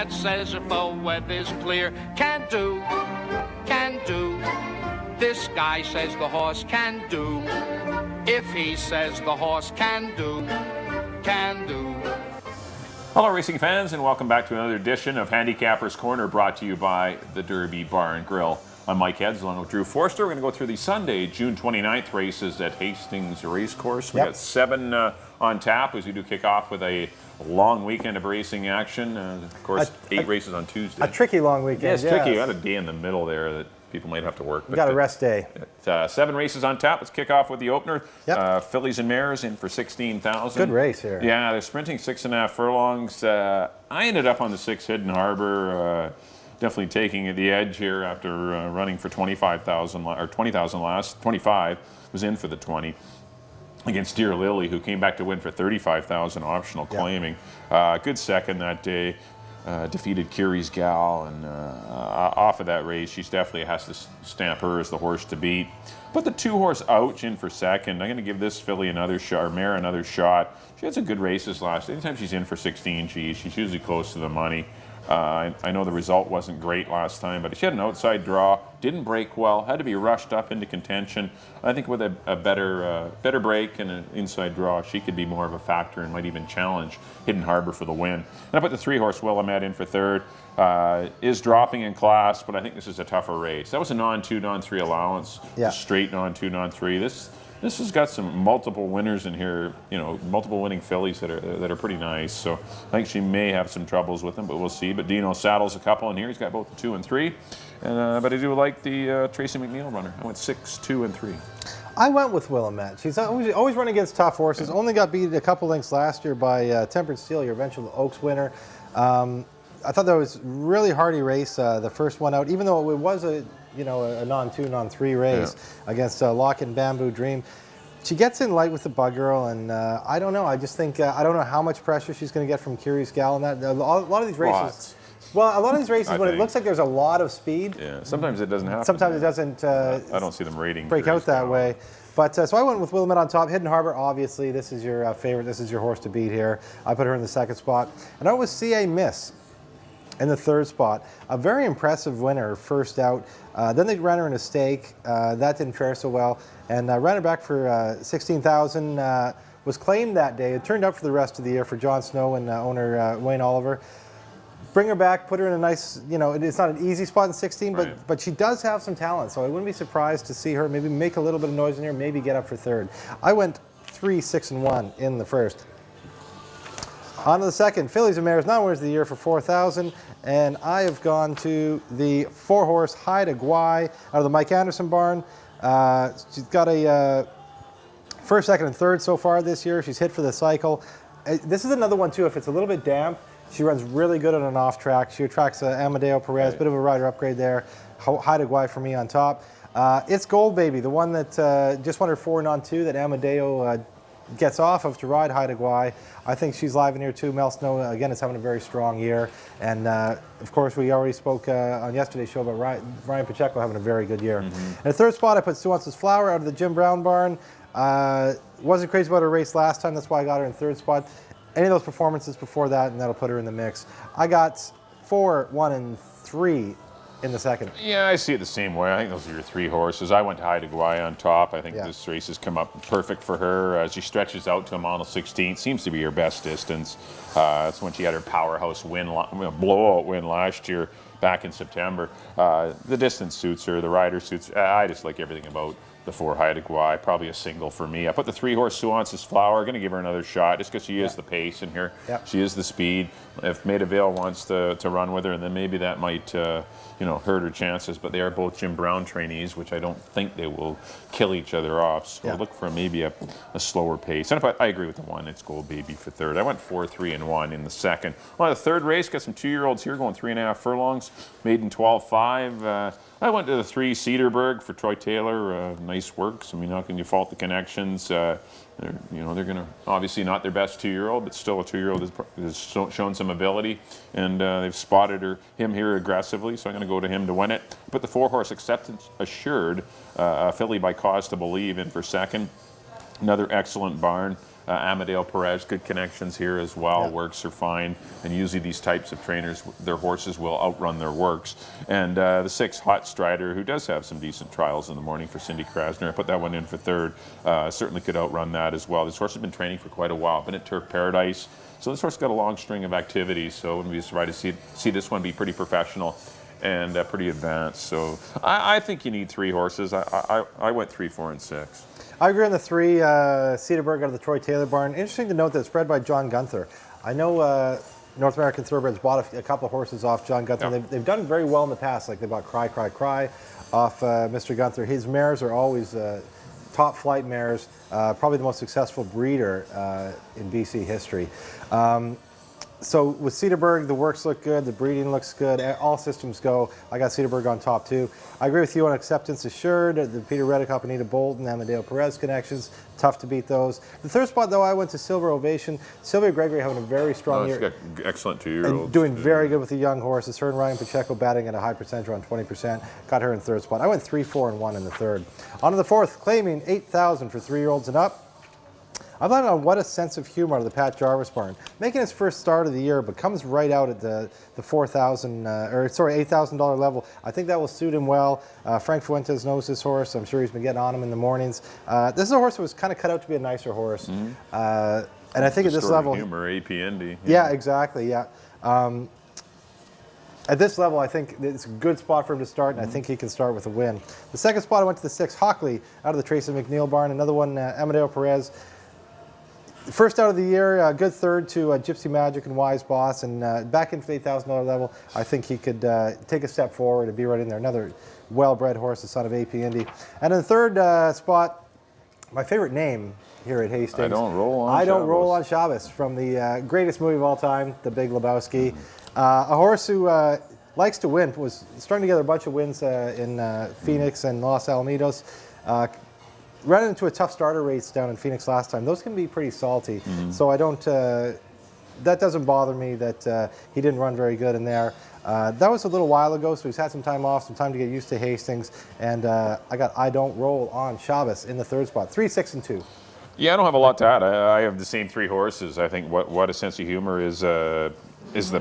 that says if the weather's clear, can do, can do. This guy says the horse can do. If he says the horse can do, can do. Hello racing fans, and welcome back to another edition of Handicapper's Corner, brought to you by the Derby Bar and Grill. I'm Mike Heads along with Drew Forster. We're going to go through the Sunday, June 29th races at Hastings Racecourse. We got 7 on tap as we do kick off with a long weekend of racing action. Of course, 8 races on Tuesday. A tricky long weekend. Yeah, it's tricky. You had a day in the middle there that people might have to work. You got a rest day. 7 races on tap. Let's kick off with the opener. Yep. Fillies and Mares in for 16,000. Good race here. Yeah, they're sprinting 6.5 furlongs. I ended up on the 6 Hidden Harbor. Definitely taking the edge here after running for 25,000 or 20,000 last. 25 was in for the 20 against Dear Lily, who came back to win for 35,000 optional claiming. Good second that day. Defeated Curie's Gal, and off of that race, she definitely has to stamp her as the horse to beat. But the 2-horse Ouch in for second. I'm going to give this filly another shot, or mare another shot. She had some good races last. Anytime she's in for 16, she's usually close to the money. I know the result wasn't great last time, but she had an outside draw, didn't break well, had to be rushed up into contention. I think with a better break and an inside draw, she could be more of a factor and might even challenge Hidden Harbor for the win. And I put the 3-horse Willamette in for third. Is dropping in class, but I think this is a tougher race. That was a non-2, non-3 allowance, straight non-2, non-3. This has got some multiple winners in here, multiple winning fillies that are pretty nice. So I think she may have some troubles with them, but we'll see. But Dino saddles a couple in here. He's got both the 2 and 3. And but I do like the Tracy McNeil runner. I went 6, 2, and 3. I went with Willamette. She's always running against tough horses. Only got beat a couple lengths last year by Temperance Steel, your eventual Oaks winner. I thought that was a really hardy race, the first one out, even though it was a non-2, non-3 race against Lock and Bamboo Dream. She gets in light with the Bug Girl, and I don't know. I just think I don't know how much pressure she's going to get from Curie's Gal in that. A lot of these races. Well, a lot of these races, when it looks like there's a lot of speed. Yeah, sometimes it doesn't happen. Sometimes it doesn't. I don't see them rating break out that way. But so I went with Willamette on top. Hidden Harbor, obviously, this is your favorite. This is your horse to beat here. I put her in the 2nd spot, and I was CA Miss in the 3rd spot. A very impressive winner, first out. Then they ran her in a stake. That didn't fare so well. And ran her back for 16,000. Was claimed that day. It turned out for the rest of the year for Jon Snow and owner Wayne Oliver. Bring her back, put her in a nice, it's not an easy spot in 16, but she does have some talent. So I wouldn't be surprised to see her maybe make a little bit of noise in here, maybe get up for 3rd. I went 3, 6, and 1 in the 1st. On to the 2nd, Fillies and Mares, non-winners of the year for 4,000, and I have gone to the 4-horse High to Guai out of the Mike Anderson barn. She's got a 1st, 2nd, and 3rd so far this year. She's hit for the cycle. This is another one too. If it's a little bit damp, she runs really good on an off track. She attracts Amadeo Perez, bit of a rider upgrade there. High to Guai for me on top. It's Gold Baby, the one that just won her 4 non-2 that Amadeo gets off of to ride High to Guai. I think she's live in here too. Mel Snow, again, is having a very strong year. And, of course, we already spoke on yesterday's show about Ryan Pacheco having a very good year. In the 3rd spot, I put Stu Ounces Flower out of the Jim Brown barn. Wasn't crazy about her race last time. That's why I got her in 3rd spot. Any of those performances before that, and that'll put her in the mix. I got 4, 1, and 3 in the 2nd. Yeah, I see it the same way. I think those are your 3 horses. I went High to Guai on top. I think this race has come up perfect for her as she stretches out to a mile 16. Seems to be her best distance. That's when she had her powerhouse win, blowout win last year back in September. The distance suits her. The rider suits. I just like everything about the 4 High to Guai. Probably a single for me. I put the 3-horse Suance's Flower. Going to give her another shot just because she is the pace in here. She is the speed. If Maida Vale wants to run with her, and then maybe that might hurt her chances. But they are both Jim Brown trainees, which I don't think they will kill each other off. So look for maybe a slower pace. And I agree with the 1. It's Gold Baby for 3rd. I went 4, 3, and 1 in the 2nd. Well, the 3rd race, got some 2-year-olds here going 3.5 furlongs. Maiden 12.5. I went to the 3 Cedarburg for Troy Taylor. Nice works. I mean, how can you fault the connections? They're going to obviously not their best 2-year-old, but still a 2-year-old has shown some ability, and they've spotted him here aggressively. So I'm going to go to him to win it. Put the 4-horse Acceptance Assured, filly by Cause to Believe in for 2nd. Another excellent barn. Amadeo Perez, good connections here as well. Yeah. Works are fine, and usually these types of trainers, their horses will outrun their works. And the 6 Hot Strider, who does have some decent trials in the morning for Cindy Krasner. I put that one in for third. Certainly could outrun that as well. This horse has been training for quite a while. Been at Turf Paradise. So this horse got a long string of activities, so I wouldn't be surprised to see this one be pretty professional and pretty advanced. So I think you need 3 horses. I went 3, 4, and 6. I agree on the 3. Cedarburg out of the Troy Taylor barn. Interesting to note that it's bred by John Gunther. I know North American Thoroughbreds bought a couple of horses off John Gunther. Yeah. They've done very well in the past. Like they bought Cry, Cry, Cry off Mr. Gunther. His mares are always top flight mares. Probably the most successful breeder in BC history. So with Cedarburg, the works look good, the breeding looks good, all systems go. I got Cedarburg on top too. I agree with you on Acceptance Assured, the Peter Reddick, Anita Bolton, Amadeo Perez connections. Tough to beat those. The third spot though, I went to Silver Ovation. Sylvia Gregory having a very strong year. She's got excellent 2-year-olds. And doing very good with the young horses. Her and Ryan Pacheco batting at a high percentage, around 20%. Got her in third spot. I went 3, 4, and 1 in the third. On to the fourth, claiming 8,000 for 3-year-olds and up. I've landed on What a Sense of Humor out of the Pat Jarvis barn. Making his first start of the year, but comes right out at the $8,000 level. I think that will suit him well. Frank Fuentes knows this horse. I'm sure he's been getting on him in the mornings. This is a horse that was kind of cut out to be a nicer horse. And I think at this level... Humor, APND. Yeah, exactly, yeah. At this level, I think it's a good spot for him to start, and I think he can start with a win. The second spot, I went to the 6, Hockley, out of the Tracy McNeil barn. Another one, Amadeo Perez. First out of the year, good third to Gypsy Magic and Wise Boss, and back into the $8,000 level, I think he could take a step forward and be right in there. Another well-bred horse, the son of AP Indy. And in the third spot, my favorite name here at Hastings. I Don't Roll on I Don't Shabbos. Roll on Shabbos, from the greatest movie of all time, The Big Lebowski. A horse who likes to win, was strung together a bunch of wins in Phoenix and Los Alamitos. Ran into a tough starter race down in Phoenix last time. Those can be pretty salty, so I don't. That doesn't bother me that he didn't run very good in there. That was a little while ago, so he's had some time off, some time to get used to Hastings, and I got I Don't Roll on Shabbos in the third spot, 3, 6, and 2. Yeah, I don't have a lot to add. I have the same 3 horses. I think What a Sense of Humor is the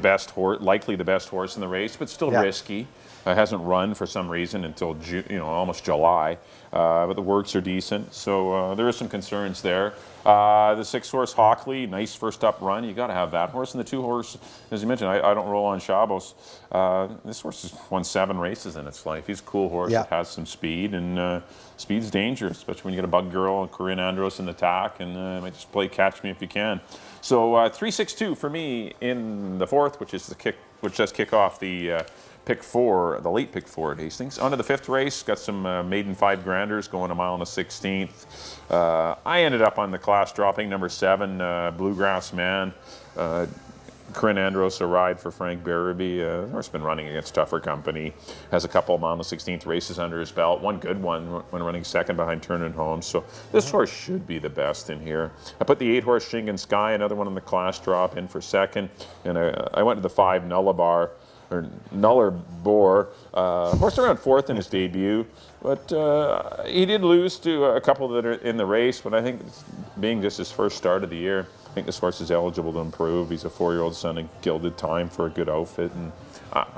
best horse, likely the best horse in the race, but still risky. Hasn't run for some reason until almost July, but the works are decent, so there are some concerns there. The 6 horse Hockley, nice first up run. You got to have that horse, and the 2 horse, as you mentioned, I Don't Roll on Shabbos. This horse has won 7 races in its life. He's a cool horse that has some speed, and speed's dangerous, especially when you get a bug girl and Corinne Andros in the tack, and might just play catch me if you can. So 3, 6, 2 for me in the fourth, which does kick off the pick 4, the late pick 4 at Hastings. On to the 5th race, got some maiden 5 granders going a mile and a 16th. I ended up on the class dropping number 7, Bluegrass Man. Corinne Andros, a ride for Frank Barabee. The horse been running against tougher company. Has a couple of mile and the 16th races under his belt. One good one when running second behind Turnin' Home. So this horse should be the best in here. I put the 8 horse Shingan Sky, another one on the class drop, in for second. And I went to the 5 Nullarbor. Horse around 4th in his debut, but he did lose to a couple that are in the race, but I think being just his first start of the year, I think this horse is eligible to improve. He's a 4-year-old son of Gilded Time for a good outfit, and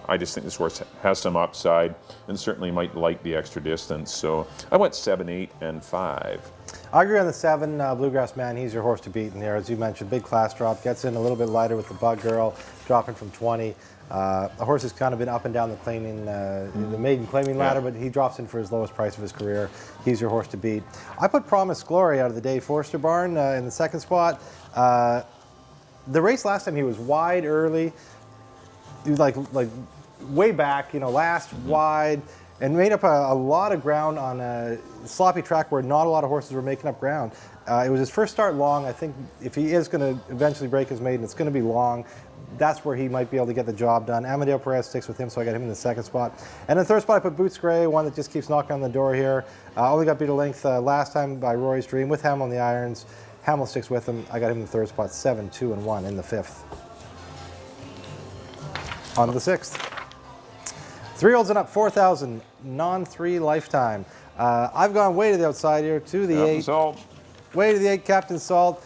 I just think this horse has some upside and certainly might like the extra distance. So I went 7, 8, and 5. I agree on the 7, Bluegrass Man. He's your horse to beat in there. As you mentioned, big class drop, gets in a little bit lighter with the Bug Girl, dropping from 20. The horse has kind of been up and down the claiming, the maiden claiming ladder, but he drops in for his lowest price of his career. He's your horse to beat. I put Promise Glory out of the Dave Forster barn in the second spot. The race last time he was wide early, he was like way back, last wide, and made up a lot of ground on a sloppy track where not a lot of horses were making up ground. It was his first start long. I think if he is going to eventually break his maiden, it's going to be long. That's where he might be able to get the job done. Amadeo Perez sticks with him, so I got him in the second spot. And in the third spot, I put Boots Gray, one that just keeps knocking on the door here. Only got beat a length last time by Rory's Dream with Hamill on the irons. Hamill sticks with him. I got him in the third spot, 7, 2, and 1 in the 5th. On to the 6th. 3-year-olds and up, 4,000, non-3 lifetime. I've gone way to the outside here, to the 8. Salt. Way to the 8, Captain Salt.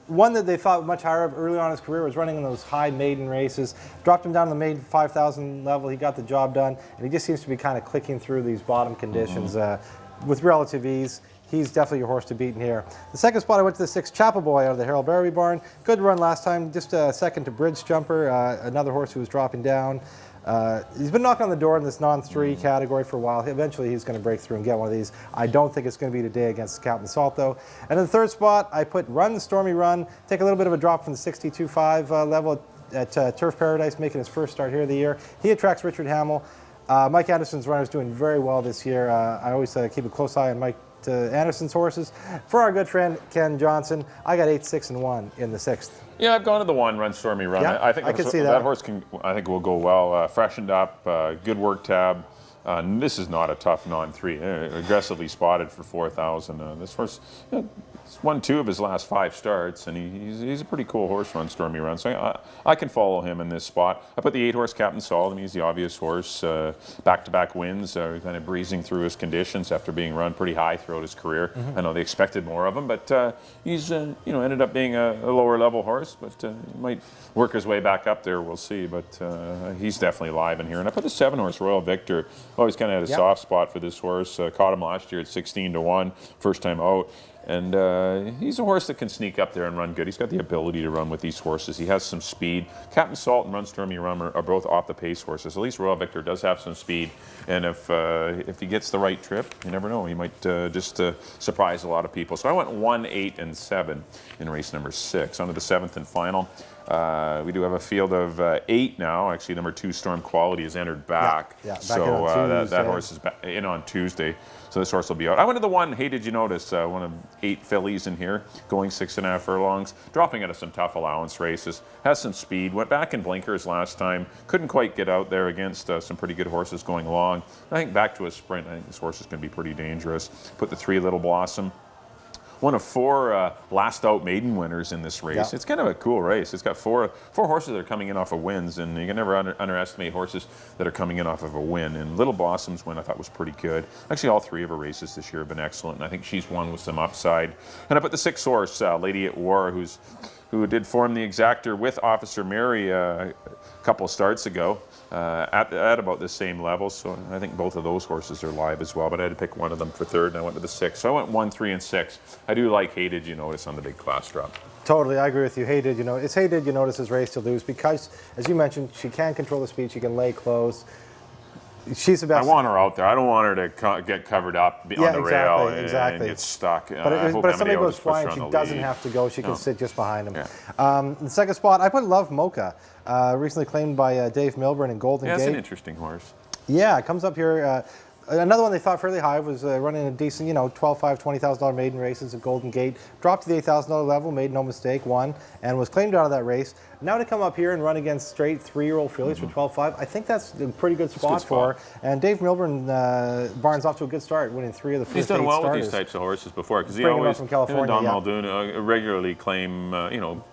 One that they thought much higher of early on in his career was running in those high maiden races. Dropped him down to the maiden 5,000 level. He got the job done, and he just seems to be kind of clicking through these bottom conditions with relative ease. He's definitely your horse to beat in here. The second spot, I went to the 6 Chapel Boy out of the Harold Barry barn. Good run last time, just a second to Bridge Jumper, another horse who was dropping down. He's been knocking on the door in this non-3 category for a while. Eventually he's going to break through and get one of these. I don't think it's going to be today against Captain Salt though. And in the third spot, I put Run Stormy Run. Take a little bit of a drop from the 62.5 level at Turf Paradise, making his first start here of the year. He attracts Richard Hamill. Mike Anderson's runner is doing very well this year. I always keep a close eye on Mike Anderson's horses. For our good friend Ken Johnson, I got 8, 6, and 1 in the 6th. Yeah, I've gone to the 1, Run Stormy Run. Yeah, I think I can see that. horse I think will go well. Freshened up, good work tab. This is not a tough non-3. Aggressively spotted for 4,000. This horse, it's won 2 of his last 5 starts, and he's a pretty cool horse, Run Stormy Run. So I can follow him in this spot. I put the 8 horse Captain Salt. I mean, he's the obvious horse. Back-to-back wins, kind of breezing through his conditions after being run pretty high throughout his career. I know they expected more of him, but he's ended up being a lower level horse, but he might work his way back up there. We'll see, but he's definitely live in here. And I put the 7 horse Royal Victor. Always kind of had a soft spot for this horse. Caught him last year at 16-1, first time out. And he's a horse that can sneak up there and run good. He's got the ability to run with these horses. He has some speed. Captain Salt and Run Stormy Run are both off the pace horses. At least Royal Victor does have some speed. And if he gets the right trip, you never know. He might just surprise a lot of people. So I went 1, 8, and 7 in race number 6. On to the 7th and final. We do have a field of 8 now. Actually, number 2 Storm Quality has entered back. Back so that horse is in on Tuesday. So this horse will be out. I went to the 1, Hey Did You Notice, one of 8 fillies in here, going 6.5 furlongs, dropping out of some tough allowance races, has some speed, went back in blinkers last time, couldn't quite get out there against some pretty good horses going long. I think back to a sprint, I think this horse is going to be pretty dangerous. Put the 3 Little Blossom. One of 4 last out maiden winners in this race. Yeah. It's kind of a cool race. It's got four horses that are coming in off of wins, and you can never underestimate horses that are coming in off of a win. And Little Blossom's win I thought was pretty good. Actually, all 3 of her races this year have been excellent, and I think she's won with some upside. And I put the 6 horse Lady at War, who did form the exactor with Officer Mary a couple starts ago. At about the same level, so I think both of those horses are live as well, but I had to pick one of them for 3rd, and I went to the 6. So I went 1, 3, and 6. I do like Hey Did You Notice on the big class drop. Totally, I agree with you. Hey Did You Notice? It's Hey Did You Notice his race to lose because, as you mentioned, she can control the speed, she can lay close. She's the best. I want her out there. I don't want her to get covered up on the rail and get stuck. But if somebody goes flying, she doesn't have to go. She can sit just behind him. Yeah. The second spot, I put Love Mocha, recently claimed by Dave Milburn and Golden Gate. That's an interesting horse. Yeah, it comes up here. Another one they thought fairly high was running a decent, $12,500, $20,000 maiden races at Golden Gate. Dropped to the $8,000 level, made no mistake, won, and was claimed out of that race. Now to come up here and run against straight 3-year-old fillies for 12.5, I think that's a pretty good spot for her. And Dave Milburn, Barnes off to a good start, winning 3 of the first 8 starters. He's done well with these types of horses before, because he always, from California, Don Muldoon regularly claim,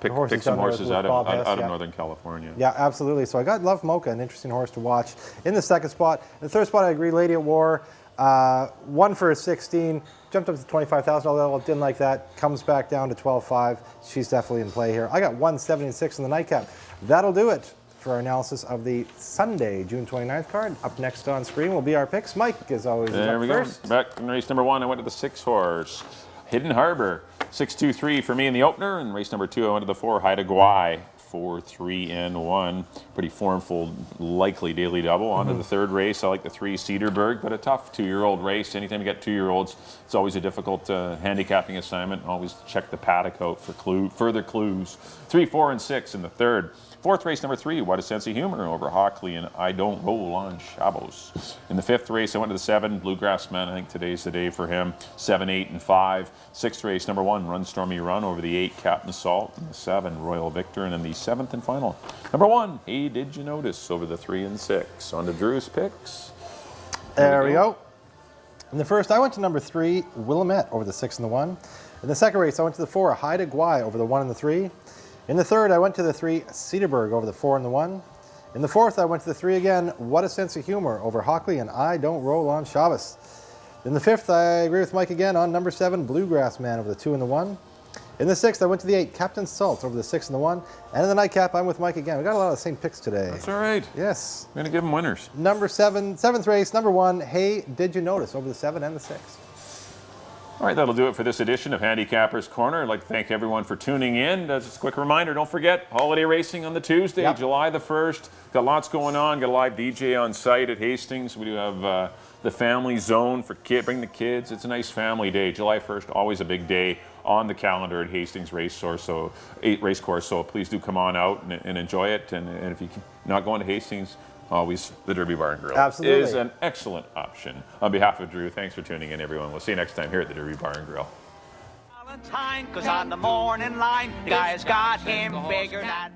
pick some horses out of Northern California. Yeah, absolutely. So I got Love Mocha, an interesting horse to watch in the second spot. In the third spot, I agree, Lady at War. 1 for a 16, jumped up to the $25,000 level, didn't like that, comes back down to 12.5. She's definitely in play here. I got 1, 7, and 6 in the nightcap. That'll do it for our analysis of the Sunday, June 29th card. Up next on screen will be our picks. Mike, as always, is up first. There we go. Back in race number 1, I went to the 6 horse, Hidden Harbor. 6-2-3 for me in the opener. In race number 2, I went to the 4, Haida Gwaii. 4, 3, and 1. Pretty formful, likely daily double. On to the 3rd race. I like the 3 Cedarburg, but a tough 2-year-old race. Anytime you get 2-year-olds, it's always a difficult handicapping assignment. Always check the paddock out for further clues. 3, 4, and 6 in the 3rd. 4th race, number 3, What a Sense of Humor over Hockley and I Don't Roll on Shabbos. In the 5th race, I went to the 7, Bluegrass Man. I think today's the day for him. 7, 8, and 5. 6th race, number 1, Run Stormy Run over the 8, Captain Salt. And the 7, Royal Victor. And then the 7th and final, number 1, Hey Did You Notice over the 3 and 6. On to Drew's picks. There we go. In the first, I went to number 3, Willamette over the 6 and the 1. In the second race, I went to the 4, Haida Gwaii over the 1 and the 3. In the third, I went to the 3, Cedarburg over the 4 and the 1. In the fourth, I went to the 3 again, What a Sense of Humor over Hockley and I Don't Roll on Shabbos. In the fifth, I agree with Mike again on number 7, Bluegrass Man over the 2 and the 1. In the 6th, I went to the 8, Captain Salt over the 6 and the 1. And in the nightcap, I'm with Mike again. We got a lot of the same picks today. That's all right. Yes. We're going to give them winners. Number 7, 7th race, number 1, Hey, Did You Notice over the 7 and the 6. All right, that'll do it for this edition of Handicapper's Corner. I'd like to thank everyone for tuning in. Just a quick reminder, don't forget, holiday racing on the Tuesday, Yep. July the 1st. Got lots going on. Got a live DJ on site at Hastings. We do have the family zone for bring the kids. It's a nice family day. July 1st, always a big day on the calendar at Hastings Racecourse. So please do come on out and enjoy it. And if you're not going to Hastings, always the Derby Bar and Grill Absolutely. is an excellent option. On behalf of Drew, thanks for tuning in, everyone. We'll see you next time here at the Derby Bar and Grill. Valentine, 'cause on the morning line, the guy's got him bigger than